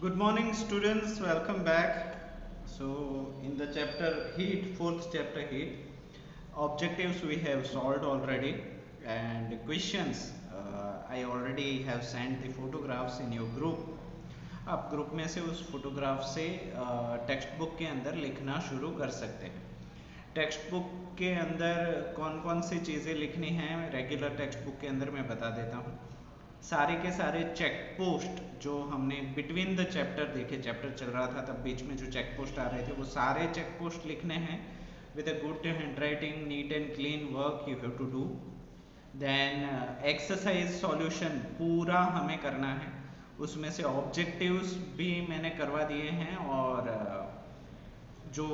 Good morning, students. Welcome back. So, in the chapter heat, fourth chapter heat, objectives we have solved already, and questions I already have sent the photographs in your group. आप group में से उस photograph से text book के अंदर लिखना शुरू कर सकते हैं। टेक्स्ट बुक के अंदर कौन कौन सी चीज़ें लिखनी हैं रेगुलर टेक्स्ट बुक के अंदर मैं बता देता हूँ। सारे के सारे चेक पोस्ट जो हमने बिटवीन द चैप्टर देखे, चैप्टर चल रहा था तब बीच में जो चेक पोस्ट आ रहे थे वो सारे चेक पोस्ट लिखने हैं with a good handwriting, neat and clean work you have to do. Then exercise solution पूरा हमें करना है, उसमें से ऑब्जेक्टिव्स भी मैंने करवा दिए हैं और जो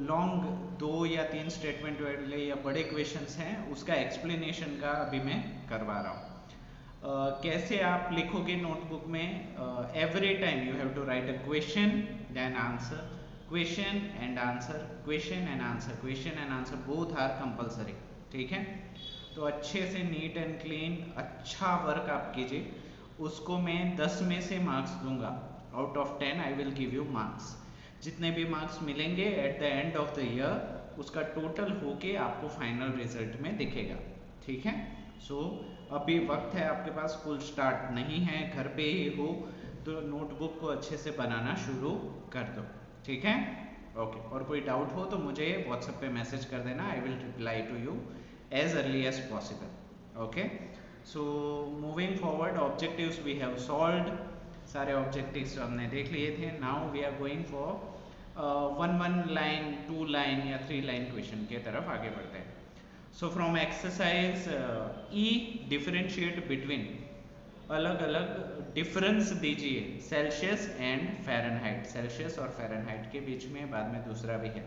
लॉन्ग 2 या 3 स्टेटमेंट वाले या बड़े क्वेश्चंस हैं उसका एक्सप्लेनेशन का अभी मैं करवा रहा हूँ। कैसे आप लिखोगे नोटबुक में, every time you have to write a question then answer, question and answer, question and answer, question and answer both are compulsory. ठीक है, तो अच्छे से नीट एंड क्लीन अच्छा वर्क आप कीजिए। उसको मैं 10 में से मार्क्स दूंगा, out of 10 I will give you marks. जितने भी मार्क्स मिलेंगे at the end of the year उसका टोटल होके आपको फाइनल रिजल्ट में दिखेगा। ठीक है, सो अभी वक्त है आपके पास, स्कूल स्टार्ट नहीं है, घर पे ही हो तो नोटबुक को अच्छे से बनाना शुरू कर दो। ठीक है, ओके। और कोई डाउट हो तो मुझे व्हाट्सएप पे मैसेज कर देना, I will reply to you as early as possible. Okay, so moving forward, objectives we have solved, सारे ऑब्जेक्टिव्स हमने देख लिए थे। Now we are going for 1 line 2 line या 3 लाइन क्वेश्चन के तरफ आगे बढ़ते हैं। So from exercise E differentiate between, अलग अलग डिफरेंस दीजिए सेल्सियस एंड फ़ारेनहाइट, सेल्सियस और फ़ारेनहाइट के बीच में बाद में दूसरा भी है।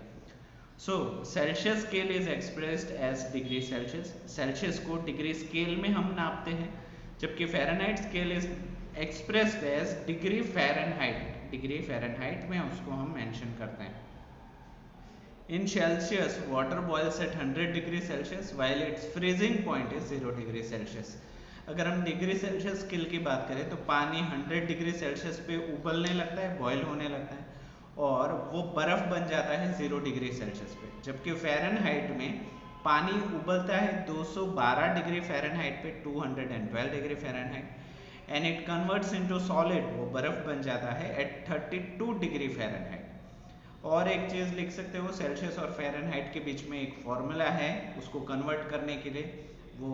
सो Celsius scale is expressed as degree Celsius, Celsius को डिग्री स्केल में हम नापते हैं, जबकि Fahrenheit scale is expressed as degree Fahrenheit, degree Fahrenheit में उसको हम मेंशन करते हैं। In Celsius, water boils at 100 degree Celsius while its freezing point is 0 degree Celsius. अगर हम डिग्री सेल्सियस स्केल की बात करें तो पानी 100 डिग्री सेल्सियस पे उबलने लगता है, बॉयल होने लगता है और वो बर्फ बन जाता है 0 डिग्री सेल्सियस पे, जबकि फ़ारेनहाइट में पानी उबलता है 212 डिग्री फ़ारेनहाइट पे, 212 degree Fahrenheit, and it converts into solid, वो बर्फ बन जाता है एट 32 डिग्री फ़ारेनहाइट। और एक चीज़ लिख सकते हो, सेल्सियस और फ़ारेनहाइट के बीच में एक फॉर्मूला है, उसको कन्वर्ट करने के लिए वो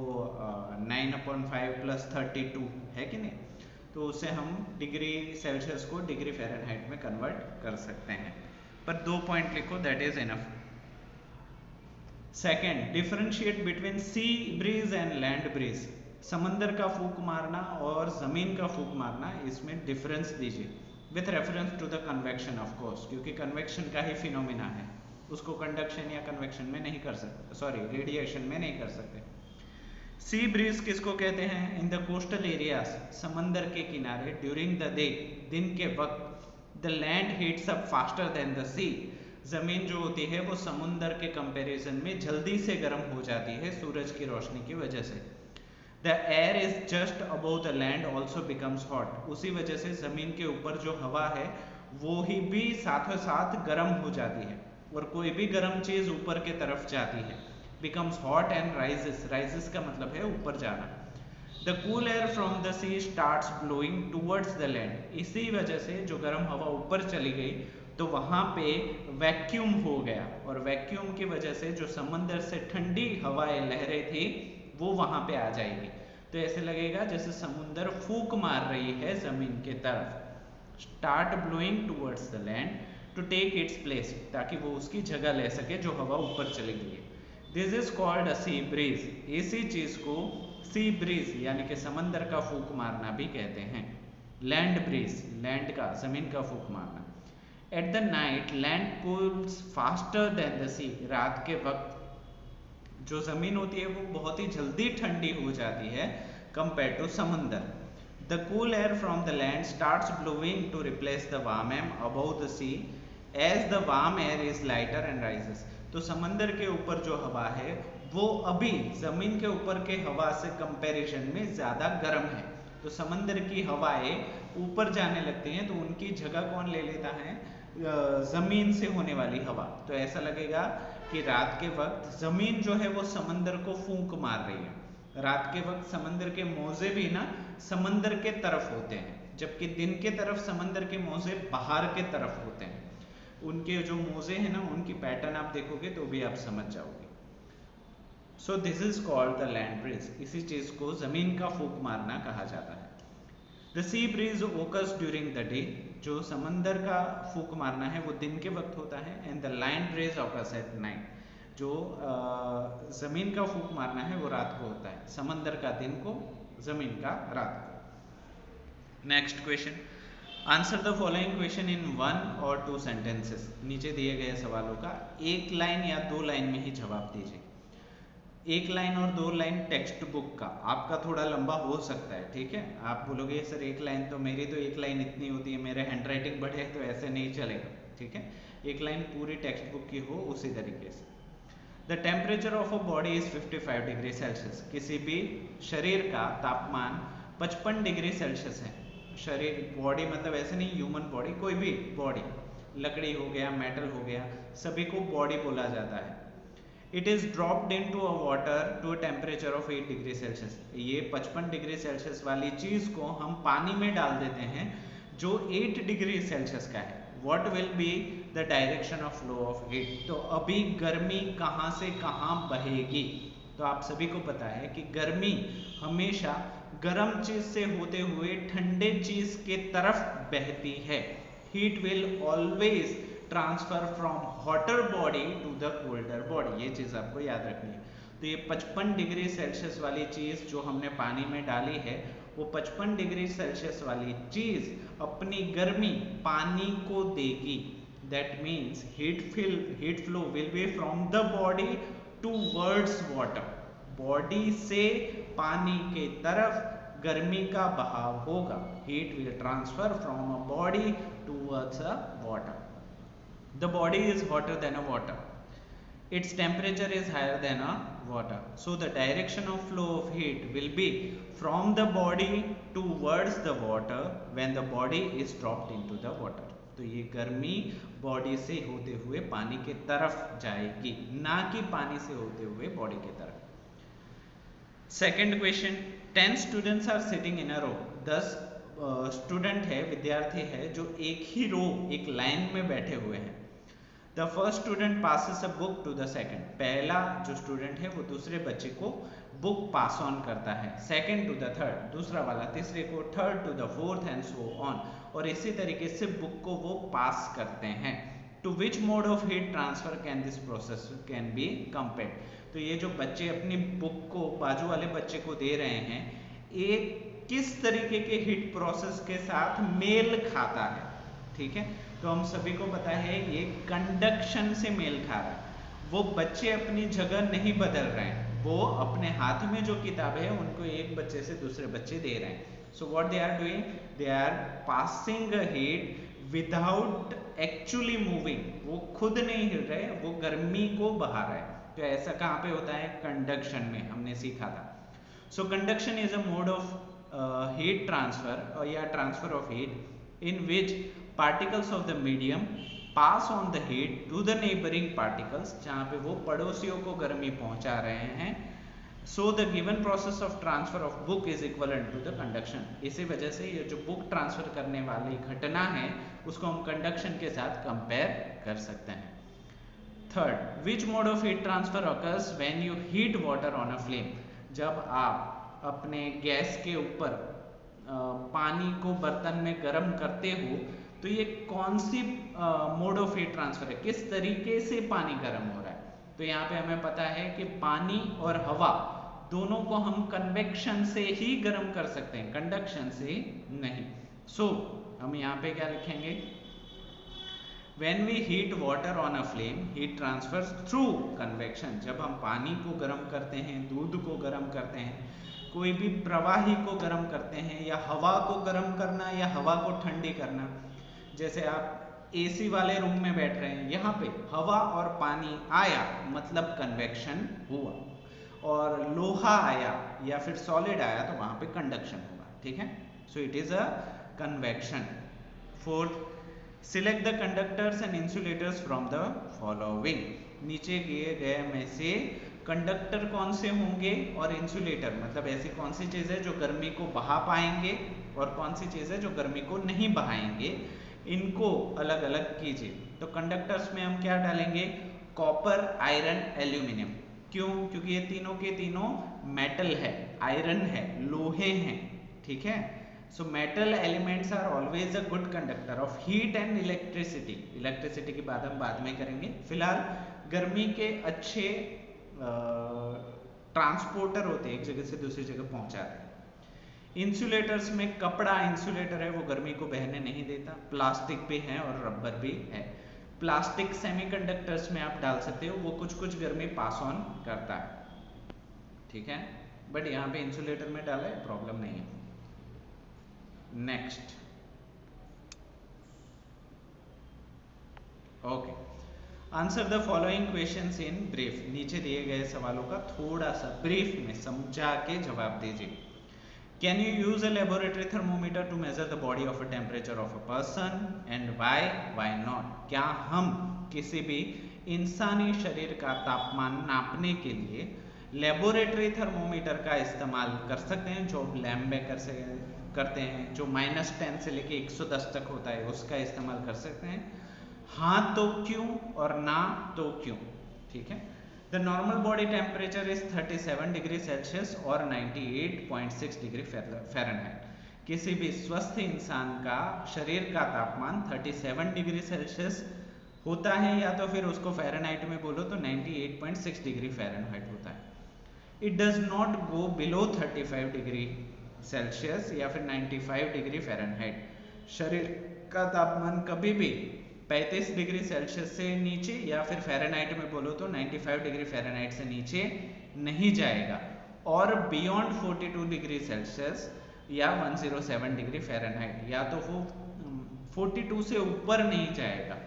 9/5 + 32 है कि नहीं, तो उससे हम डिग्री सेल्सियस को डिग्री फ़ारेनहाइट में कन्वर्ट कर सकते हैं। पर 2 पॉइंट लिखो, that is enough. Second, differentiate between sea breeze and land breeze, समंदर का फूंक मारना और ज़मीन का फूंक मारना, इसमें डिफरेंस दीजिए with reference to the convection of course, क्योंकि कन्वेक्शन का ही फिनोमिना है, उसको कंडक्शन या कन्वेक्शन में नहीं कर सकते, सॉरी रेडिएशन में नहीं कर सकते। सी ब्रीज किसको कहते हैं? इन द कोस्टल एरियाज, समंदर के किनारे, ड्यूरिंग द डे, दिन के वक्त, the land heats up faster than the sea, जमीन जो होती है वो समुंदर के कंपैरिजन में जल्दी से गर्म हो जाती है सूरज की रोशनी की वजह से। The air is just above the land also becomes hot, उसी वजह से ज़मीन के ऊपर जो हवा है वो ही भी साथों साथ गर्म हो जाती है, और कोई भी गर्म चीज़ ऊपर के तरफ जाती है, becomes hot and rises, rises का मतलब है ऊपर जाना। The cool air from the sea starts blowing towards the land, इसी वजह से जो गर्म हवा ऊपर चली गई तो वहाँ पे वैक्यूम हो गया, और वैक्यूम की वजह से जो समंदर से ठंडी हवाएं लहरें थी वो वहाँ पे आ जाएगी, तो ऐसे लगेगा जैसे समुंदर फूंक मार रही है जमीन के तरफ। Start blowing towards the land to take its place, ताकि वो उसकी जगह ले सके जो हवा ऊपर चली गई है। This is called a sea breeze, इसी चीज को सी ब्रीज यानी कि समंदर का फूंक मारना भी कहते हैं। लैंड ब्रीज, लैंड का, जमीन का फूंक मारना। At the night land cools faster than the sea, रात के वक्त जो ज़मीन होती है वो बहुत ही जल्दी ठंडी हो जाती है कंपेयर टू समंदर। The cool air from the land starts blowing to replace the warm air above the sea as the warm air is lighter and rises, तो समंदर के ऊपर जो हवा है वो अभी ज़मीन के ऊपर के हवा से कंपैरिजन में ज़्यादा गर्म है, तो समंदर की हवाएं ऊपर जाने लगती हैं तो उनकी जगह कौन ले लेता है? जमीन से होने वाली हवा। तो ऐसा लगेगा कि रात के वक्त जमीन जो है वो समंदर को फूंक मार रही है। रात के वक्त समंदर के मौजे भी ना समंदर के तरफ होते हैं, जबकि दिन के तरफ समंदर के मौजे बाहर के तरफ होते हैं। उनके जो मोजे हैं ना उनकी पैटर्न आप देखोगे तो भी आप समझ जाओगे। So this is called the land breeze. इसी चीज को जमीन का फूंक मारना कहा जाता है। The sea breeze occurs during the day. जो समंदर का फूंक मारना है वो दिन के वक्त होता है। And the land breeze occurs at night. जो जमीन का फूंक मारना है वो रात को होता है। समंदर का दिन को, जमीन का रात को। Next question, answer the following question इन 1 और 2 सेंटेंसेस। नीचे दिए गए सवालों का एक लाइन या 2 लाइन में ही जवाब दीजिए। एक लाइन और 2 लाइन टेक्स्ट बुक का, आपका थोड़ा लंबा हो सकता है, ठीक है। आप बोलोगे सर एक लाइन, तो मेरी तो एक लाइन इतनी होती है, मेरे हैंडराइटिंग बढ़े तो ऐसे नहीं चलेगा, ठीक है। एक लाइन पूरी टेक्स्ट बुक की हो उसी तरीके से। The temperature of a body is 55 degree Celsius. किसी भी शरीर का तापमान 55 डिग्री सेल्सियस है। शरीर, बॉडी मतलब ऐसे नहीं ह्यूमन बॉडी, कोई भी बॉडी, लकड़ी हो गया, मेटल हो गया, सभी को बॉडी बोला जाता है। It is dropped into a water to a temperature of 8 degree Celsius. ये 55 डिग्री सेल्सियस वाली चीज को हम पानी में डाल देते हैं जो 8 डिग्री सेल्सियस का है। What will be the direction of flow of heat. तो अभी गर्मी कहाँ से कहाँ बहेगी? तो आप सभी को पता है कि गर्मी हमेशा गर्म चीज से होते हुए ठंडे चीज के तरफ बहती है। Heat will always transfer from hotter body to the colder body. ये चीज आपको याद रखनी है। तो ये 55 डिग्री सेल्सियस वाली चीज जो हमने पानी में डाली है, वो 55 डिग्री सेल्सियस वाली चीज अपनी गर्मी पानी को देगी। That means heat flow will be from the body towards water. Body से पानी के तरफ गर्मी का बहाव होगा। Heat will transfer from a body towards a water. The body is hotter than a water. Its temperature is higher than a water. So the direction of flow of heat will be from the body towards the water when the body is dropped into the water. तो ये गर्मी body से होते हुए पानी के तरफ जाएगी, ना कि पानी से होते हुए बॉडी के तरफ। Second question, 10 students are sitting in a row. 10 student है, विद्यार्थी है जो एक ही रो, एक लाइन में बैठे हुए हैं। The first student passes a book to the second. पहला जो स्टूडेंट है वो दूसरे बच्चे को बुक पास ऑन करता है। सेकेंड टू द थर्ड, दूसरा वाला तीसरे को, third to the fourth and so on. और इसी तरीके से बुक को वो पास करते हैं। To which mode of heat transfer can this process can be compared. तो ये जो बच्चे अपनी बुक को बाजू वाले बच्चे को दे रहे हैं, एक किस तरीके के हीट प्रोसेस के साथ मेल खाता है, ठीक है। तो हम सभी को पता है ये कंडक्शन से मेल खा रहा है। वो बच्चे अपनी जगह नहीं बदल रहे हैं, वो अपने हाथ में जो किताब है उनको एक बच्चे से दूसरे बच्चे दे रहे हैं। So what they are doing, they are passing heat without actually moving. वो खुद नहीं हिल रहे, वो गर्मी को बहा रहे हैं। तो ऐसा कहाँ पे होता है? कंडक्शन में, हमने सीखा था। So conduction is a mode of heat transfer या transfer of heat in which particles of the medium pass on the heat to the neighboring particles, जहाँ पे वो पड़ोसियों को गर्मी पहुंचा रहे हैं। So the given process of transfer of book is equivalent to the conduction. इसी वजह से ये जो बुक ट्रांसफर करने वाली घटना है उसको हम कंडक्शन के साथ कंपेयर कर सकते हैं। Third, which mode of heat transfer occurs when you heat water on a flame? जब आप अपने गैस के ऊपर पानी को बर्तन में गर्म करते हो तो ये कौन सी मोड ऑफ हीट ट्रांसफर है, किस तरीके से पानी गर्म हो रहा है? तो यहाँ पे हमें पता है कि पानी और हवा दोनों को हम कन्वेक्शन से ही गर्म कर सकते हैं, कंडक्शन से नहीं। सो हम यहाँ पे क्या लिखेंगे? When we heat water on a flame, heat transfers through convection. जब हम पानी को गर्म करते हैं, दूध को गर्म करते हैं, कोई भी प्रवाही को गर्म करते हैं, या हवा को गर्म करना या हवा को ठंडी करना। जैसे आप एसी वाले रूम में बैठ रहे हैं, यहाँ पे हवा और पानी आया मतलब कन्वेक्शन हुआ, और लोहा आया या फिर सॉलिड आया तो वहां पे कंडक्शन होगा, ठीक है। So it is a convection. Fourth, select the conductors and insulators from the following. नीचे दिए गए में से कंडक्टर कौन से होंगे और इंसुलेटर मतलब ऐसी कौन सी चीज़ है जो गर्मी को बहा पाएंगे और कौन सी चीज़ है जो गर्मी को नहीं बहाएंगे, इनको अलग अलग कीजिए। तो कंडक्टर्स में हम क्या डालेंगे, कॉपर, आयरन, एल्यूमिनियम। क्यों? क्योंकि ये तीनों के तीनों मेटल है, आयरन है, लोहे हैं, ठीक है। So metal elements are always a good conductor of heat and electricity. Electricity की बात हम बाद में करेंगे, फिलहाल गर्मी के अच्छे ट्रांसपोर्टर होते हैं, एक जगह से दूसरी जगह पहुंचाते हैं। इंसुलेटर्स में कपड़ा इंसुलेटर है, वो गर्मी को बहने नहीं देता, प्लास्टिक भी है और रबर भी है। प्लास्टिक सेमीकंडक्टर्स में आप डाल सकते हो, वो कुछ कुछ गर्मी पास ऑन करता है, ठीक है, बट यहाँ पे इंसुलेटर में डाला है, प्रॉब्लम नहीं है। Next, okay, answer the following questions in brief. नीचे दिए गए सवालों का थोड़ा सा ब्रीफ में समझा के जवाब दीजिए। Can you use a laboratory thermometer to measure the body of a temperature of a person and why not? क्या हम किसी भी इंसानी शरीर का तापमान नापने के लिए लेबोरेटरी थर्मोमीटर का इस्तेमाल कर सकते हैं, जो लैब में करते हैं, जो -10 से लेके 110 तक होता है, उसका इस्तेमाल कर सकते हैं? हाँ तो क्यों और ना तो क्यों? ठीक है। The normal body temperature is 37 degree Celsius और 98.6 डिग्री फ़ारेनहाइट। किसी भी स्वस्थ इंसान का शरीर का तापमान 37 डिग्री सेल्सियस होता है, या तो फिर उसको फ़ारेनहाइट में बोलो तो 98.6 डिग्री फ़ारेनहाइट होता है। It does not go below 35 degree Celsius या फिर 95 डिग्री फ़ारेनहाइट। शरीर का तापमान कभी भी 35 डिग्री सेल्सियस से नीचे या फिर फ़ारेनहाइट में बोलो तो 95 डिग्री फ़ारेनहाइट से नीचे नहीं जाएगा, और बियॉन्ड 42 डिग्री सेल्सियस या 107 डिग्री फ़ारेनहाइट, या तो वो 42 से ऊपर नहीं जाएगा।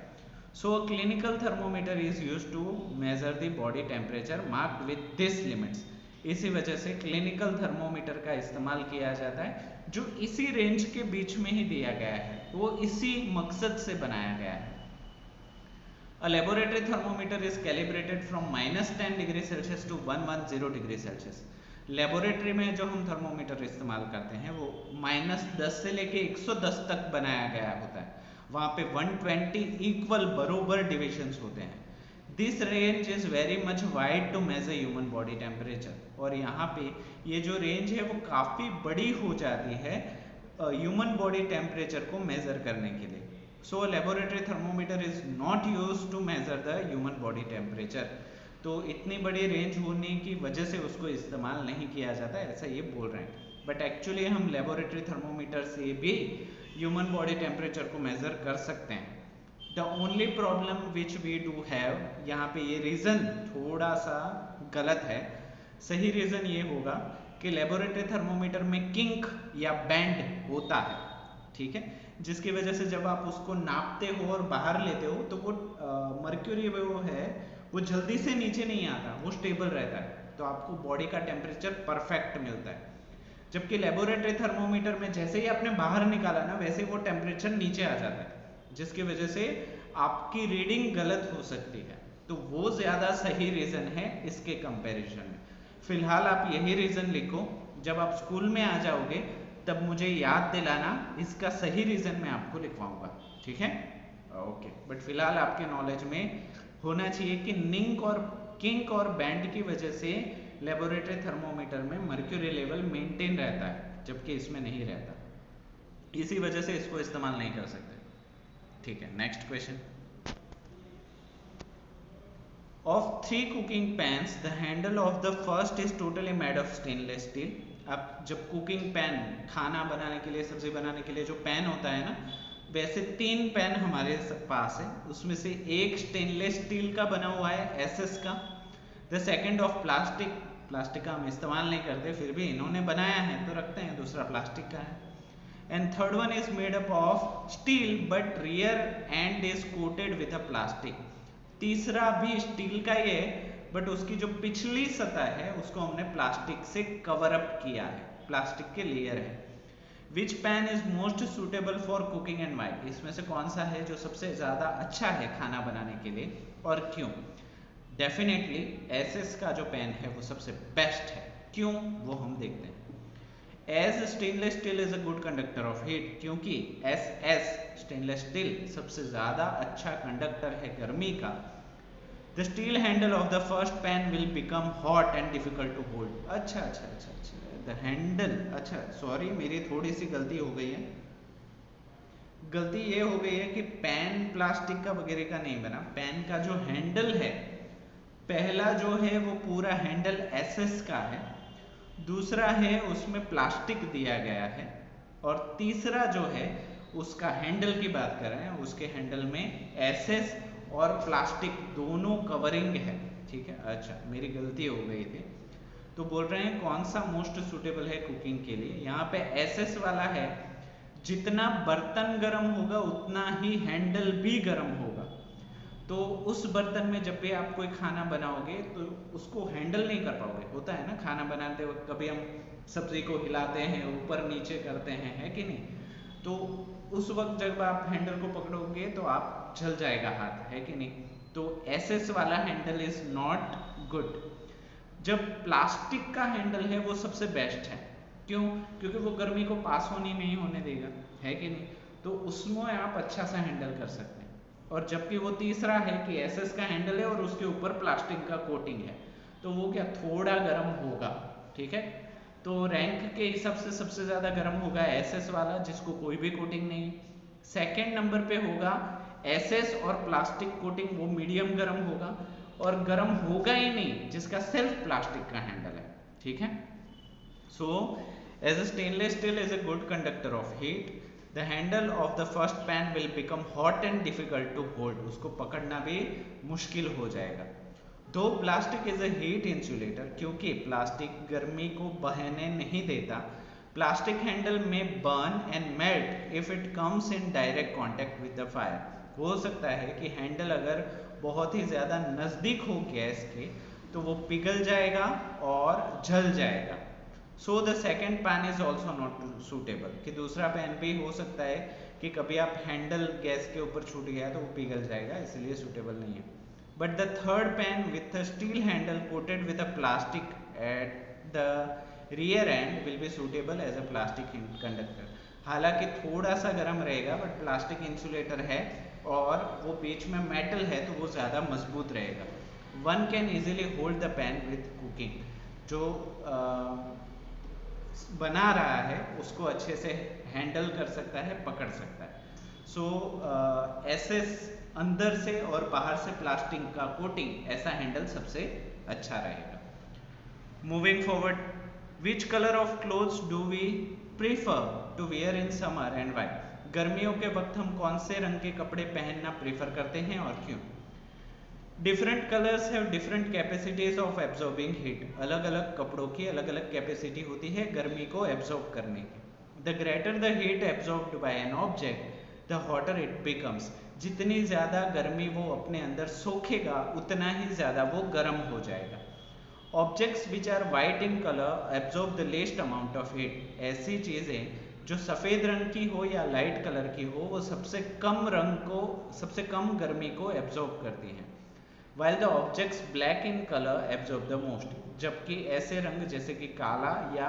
So clinical thermometer is used to measure the body temperature marked with this limits. इसी वजह से क्लिनिकल थर्मोमीटर का इस्तेमाल किया जाता है, जो इसी रेंज के बीच में ही दिया गया है, वो इसी मकसद से बनाया गया है। A laboratory thermometer is calibrated from -10 degree Celsius to 110 degree Celsius. Laboratory में जो हम थर्मोमीटर इस्तेमाल करते हैं वो -10 से लेके 110 तक बनाया गया होता है, वहाँ पे 120 इक्वल बरोबर डिविजन्स होते हैं। This range is very much wide to measure human body temperature. और यहाँ पे ये जो रेंज है वो काफ़ी बड़ी हो जाती है ह्यूमन बॉडी टेम्परेचर को मेजर करने के लिए। So laboratory thermometer is not used to measure the human body temperature. तो इतनी बड़ी रेंज होने की वजह से उसको इस्तेमाल नहीं किया जाता, ऐसा ये बोल रहे हैं। बट एक्चुअली हम लेबोरेटरी थर्मोमीटर से भी ह्यूमन बॉडी टेम्परेचर को मेजर कर सकते हैं। The only problem which we do have, यहाँ पे ये रीज़न थोड़ा सा गलत है। सही रीज़न ये होगा कि लेबोरेटरी थर्मोमीटर में किंक या बैंड होता है, ठीक है, जिसकी वजह से जब आप उसको नापते हो और बाहर लेते हो तो वो मर्क्यूरी वो है वो जल्दी से नीचे नहीं आता, वो स्टेबल रहता है, तो आपको बॉडी का टेम्परेचर परफेक्ट मिलता है। जबकि लेबोरेटरी थर्मोमीटर में जैसे ही आपने बाहर निकाला ना, वैसे वो टेम्परेचर नीचे आ जाता है, जिसकी वजह से आपकी रीडिंग गलत हो सकती है। तो वो ज़्यादा सही रीज़न है इसके कंपैरिजन में। फिलहाल आप यही रीज़न लिखो, जब आप स्कूल में आ जाओगे तब मुझे याद दिलाना, इसका सही रीज़न मैं आपको लिखवाऊंगा, ठीक है, ओके। बट फिलहाल आपके नॉलेज में होना चाहिए कि किंक और बैंड की वजह से लेबोरेटरी थर्मोमीटर में मर्क्यूरी लेवल मेंटेन रहता है, जबकि इसमें नहीं रहता, इसी वजह से इसको इस्तेमाल नहीं कर सकते, ठीक है। Next question, of 3 cooking pans the handle of the first is totally made of stainless steel। अब जब कुकिंग पैन, खाना बनाने के लिए, सब्जी बनाने के लिए जो पैन होता है ना, वैसे 3 पैन हमारे पास है, उसमें से एक स्टेनलेस स्टील का बना हुआ है, एसएस का। द सेकंड ऑफ प्लास्टिक का हम इस्तेमाल नहीं करते, फिर भी इन्होंने बनाया है तो रखते हैं, दूसरा प्लास्टिक का है। And third one is made up of still but rear and is coated with a plastic. तीसरा भी स्टील का ही है, बट उसकी जो पिछली सतह है उसको हमने प्लास्टिक से कवर अप किया है, प्लास्टिक के लेयर है। Which pan is most suitable for cooking and why, इसमें से कौन सा है जो सबसे ज़्यादा अच्छा है खाना बनाने के लिए और क्यों? डेफिनेटली एसएस का जो पैन है वो सबसे बेस्ट है। क्यों, वो हम देखते हैं। As stainless steel is a good conductor of heat, क्योंकि एस स्टेनलेस स्टील सबसे ज़्यादा अच्छा कंडक्टर है गर्मी का। The steel handle of the first pan will become hot and difficult to hold. अच्छा अच्छा अच्छा अच्छा, द हैंडल, अच्छा सॉरी मेरी थोड़ी सी गलती हो गई है। गलती ये हो गई है कि पैन प्लास्टिक का वगैरह का नहीं बना, पैन का जो हैंडल है, पहला जो है वो पूरा हैंडल एसएस का है, दूसरा है उसमें प्लास्टिक दिया गया है, और तीसरा जो है उसका हैंडल की बात कर रहे हैं, उसके हैंडल में एसएस और प्लास्टिक दोनों कवरिंग है। ठीक है, अच्छा मेरी गलती हो गई थी। तो बोल रहे हैं कौन सा मोस्ट सुटेबल है कुकिंग के लिए। यहाँ पे एसएस वाला है, जितना बर्तन गर्म होगा उतना ही हैंडल भी गर्म होगा। तो उस बर्तन में जब भी आप कोई खाना बनाओगे तो उसको हैंडल नहीं कर पाओगे। होता है ना, खाना बनाते वक्त कभी हम सब्जी को हिलाते हैं, ऊपर नीचे करते हैं, है कि नहीं? तो उस वक्त जब आप हैंडल को पकड़ोगे तो आप जल जाएगा हाथ, है कि नहीं? तो एसएस वाला हैंडल इज नॉट गुड। जब प्लास्टिक का हैंडल है वो सबसे बेस्ट है। क्यों? क्योंकि वो गर्मी को पास होने नहीं होने देगा, है कि नहीं? तो उसमें आप अच्छा सा हैंडल कर सकते हैं। और जबकि वो तीसरा है कि एसएस का हैंडल है और उसके ऊपर प्लास्टिक का कोटिंग है, तो वो क्या थोड़ा गर्म होगा। ठीक है, तो रैंक के हिसाब से सबसे ज़्यादा गर्म होगा एसएस वाला, जिसको कोई भी कोटिंग नहीं। सेकेंड नंबर पे होगा एसएस और प्लास्टिक कोटिंग, वो मीडियम गर्म होगा। और गर्म होगा ही नहीं जिसका सिर्फ प्लास्टिक का हैंडल है। ठीक है, so as a stainless steel is a good conductor of heat, the handle of the first pan will become hot and difficult to hold, उसको पकड़ना भी मुश्किल हो जाएगा। दो plastic is a heat insulator, क्योंकि प्लास्टिक गर्मी को बहने नहीं देता। Plastic handle may burn and melt if it comes in direct contact with the fire. हो सकता है कि हैंडल अगर बहुत ही ज़्यादा नज़दीक हो गैस के तो वो पिघल जाएगा और जल जाएगा। So the second pan is also not suitable, कि दूसरा पैन भी हो सकता है कि कभी आप हैंडल गैस के ऊपर छूट गया तो वो पिघल जाएगा, इसलिए सूटेबल नहीं है। But the third pan with a steel handle coated with a plastic at the rear end will be suitable as a plastic conductor. हालांकि थोड़ा सा गर्म रहेगा बट प्लास्टिक इंसुलेटर है और वो बीच में मेटल है तो वो ज़्यादा मजबूत रहेगा। One can easily hold the pan with cooking, जो बना रहा है उसको अच्छे से हैंडल कर सकता है, पकड़ सकता है। सो एसएस अंदर से और बाहर से प्लास्टिक का कोटिंग, ऐसा हैंडल सबसे अच्छा रहेगा। Moving forward, which colour of clothes do we prefer to wear in summer and why? गर्मियों के वक्त हम कौन से रंग के कपड़े पहनना प्रीफर करते हैं और क्यों? Different colours have different capacities of absorbing heat, अलग अलग कपड़ों की अलग अलग कैपेसिटी होती है गर्मी को एब्जॉर्ब करने की। The greater the heat absorbed bye an object the hotter it becomes, जितनी ज़्यादा गर्मी वो अपने अंदर सोखेगा उतना ही ज़्यादा वो गर्म हो जाएगा। Objects which are white in colour absorb the least amount of heat, ऐसी चीज़ें जो सफ़ेद रंग की हो या लाइट कलर की हो वो सबसे कम गर्मी को एब्जॉर्ब करती हैं। While the objects black in color absorb the most, जबकि ऐसे रंग जैसे कि काला या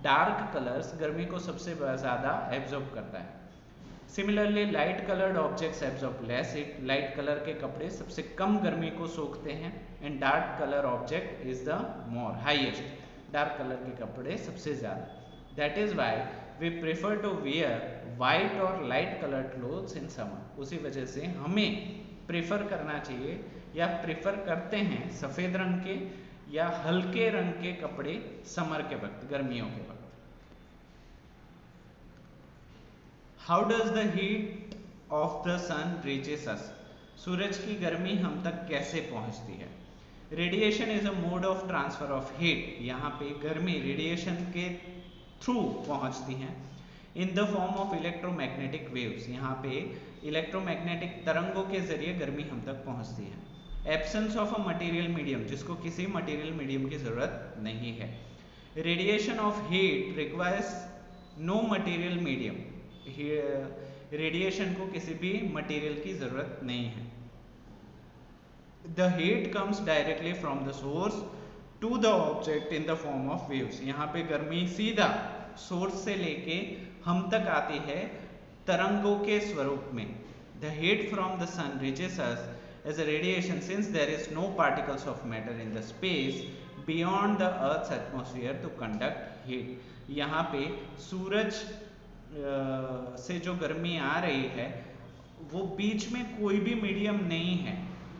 डार्क कलर्स गर्मी को सबसे ज़्यादा एब्जॉर्ब करता है। Similarly light coloured objects absorb less heat, light colour के कपड़े सबसे कम गर्मी को सोखते हैं। And dark colour object is the more highest, dark colour के कपड़े सबसे ज़्यादा। That is why we prefer to wear white और light coloured clothes in summer, उसी वजह से हमें प्रेफर करना चाहिए या प्रेफर करते हैं सफ़ेद रंग के या हल्के रंग के कपड़े समर के वक्त, गर्मियों के वक्त। How does the heat of the sun reaches us? सूरज की गर्मी हम तक कैसे पहुंचती है? Radiation is a mode of transfer of heat, यहाँ पे गर्मी रेडिएशन के थ्रू पहुंचती हैं। In the form of electromagnetic waves, यहाँ पे इलेक्ट्रोमैग्नेटिक तरंगों के जरिए गर्मी हम तक पहुंचती है। Absence of a material medium, जिसको किसी मटेरियल मीडियम की जरूरत नहीं है। Radiation of heat requires no material medium, radiation को किसी भी मटेरियल की जरूरत नहीं है। The heat comes directly from the source to the object in the form of waves, यहाँ पे गर्मी सीधा सोर्स से लेके हम तक आती है तरंगों के स्वरूप में। The heat from the sun reaches us as a radiation since there is no particles of matter in the space beyond the earth's atmosphere to conduct heat. यहाँ पे सूरज से जो गर्मी आ रही है वो बीच में कोई भी मीडियम नहीं है,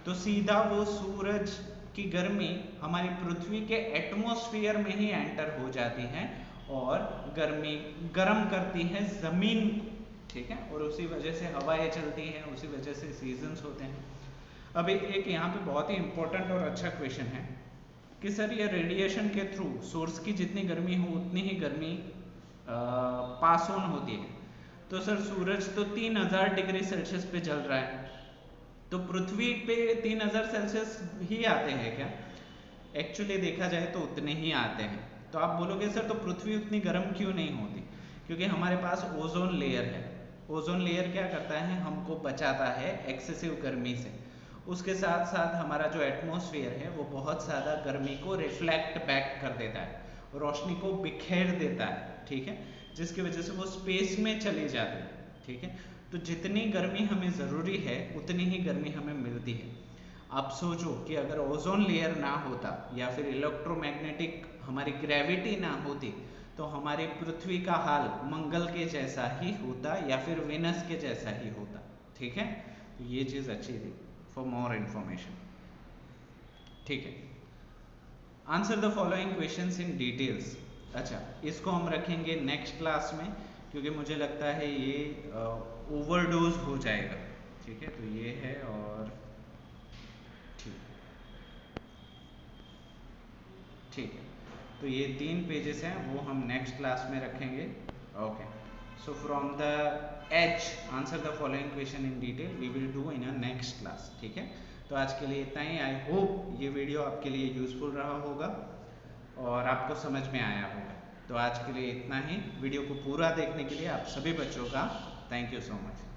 तो सीधा वो सूरज की गर्मी हमारी पृथ्वी के एटमॉस्फेयर में ही एंटर हो जाती है और गर्मी गर्म करती है जमीन को, ठीक है, और उसी वजह से हवाएं चलती हैं, उसी वजह से सीजन्स होते हैं। अब एक यहाँ पे बहुत ही इंपॉर्टेंट और अच्छा क्वेश्चन है कि सर ये रेडिएशन के थ्रू सोर्स की जितनी गर्मी हो उतनी ही गर्मी पास ऑन होती है, तो सर सूरज तो 3000 डिग्री सेल्सियस पे जल रहा है, तो पृथ्वी पे 3000 सेल्सियस ही आते हैं क्या? एक्चुअली देखा जाए तो उतने ही आते हैं। तो आप बोलोगे सर तो पृथ्वी उतनी गर्म क्यों नहीं होती? क्योंकि हमारे पास ओजोन लेयर है। ओजोन लेयर क्या करता है, हमको बचाता है एक्सेसिव गर्मी से। उसके साथ साथ हमारा जो एटमॉस्फेयर है वो बहुत ज़्यादा गर्मी को रिफ्लेक्ट बैक कर देता है, रोशनी को बिखेर देता है, ठीक है, जिसकी वजह से वो स्पेस में चली जाती है, ठीक है। तो जितनी गर्मी हमें ज़रूरी है उतनी ही गर्मी हमें मिलती है। आप सोचो कि अगर ओजोन लेयर ना होता या फिर इलेक्ट्रोमैग्नेटिक हमारी ग्रेविटी ना होती तो हमारी पृथ्वी का हाल मंगल के जैसा ही होता या फिर वेनस के जैसा ही होता, ठीक है। तो ये चीज़ अच्छी थी। फॉर मोर इंफॉर्मेशन, ठीक है। Answer the following questions in details. अच्छा, इसको हम रखेंगे नेक्स्ट क्लास में क्योंकि मुझे लगता है ये ओवरडोज हो जाएगा, ठीक है। तो ये है और ठीक है, तो ये 3 पेजेस हैं वो हम नेक्स्ट क्लास में रखेंगे। Okay, so from the as answer the following question in detail we will do in a next class, ठीक है। तो आज के लिए इतना ही। आई होप ये वीडियो आपके लिए यूजफुल रहा होगा और आपको समझ में आया होगा। तो आज के लिए इतना ही। वीडियो को पूरा देखने के लिए आप सभी बच्चों का थैंक यू सो मच।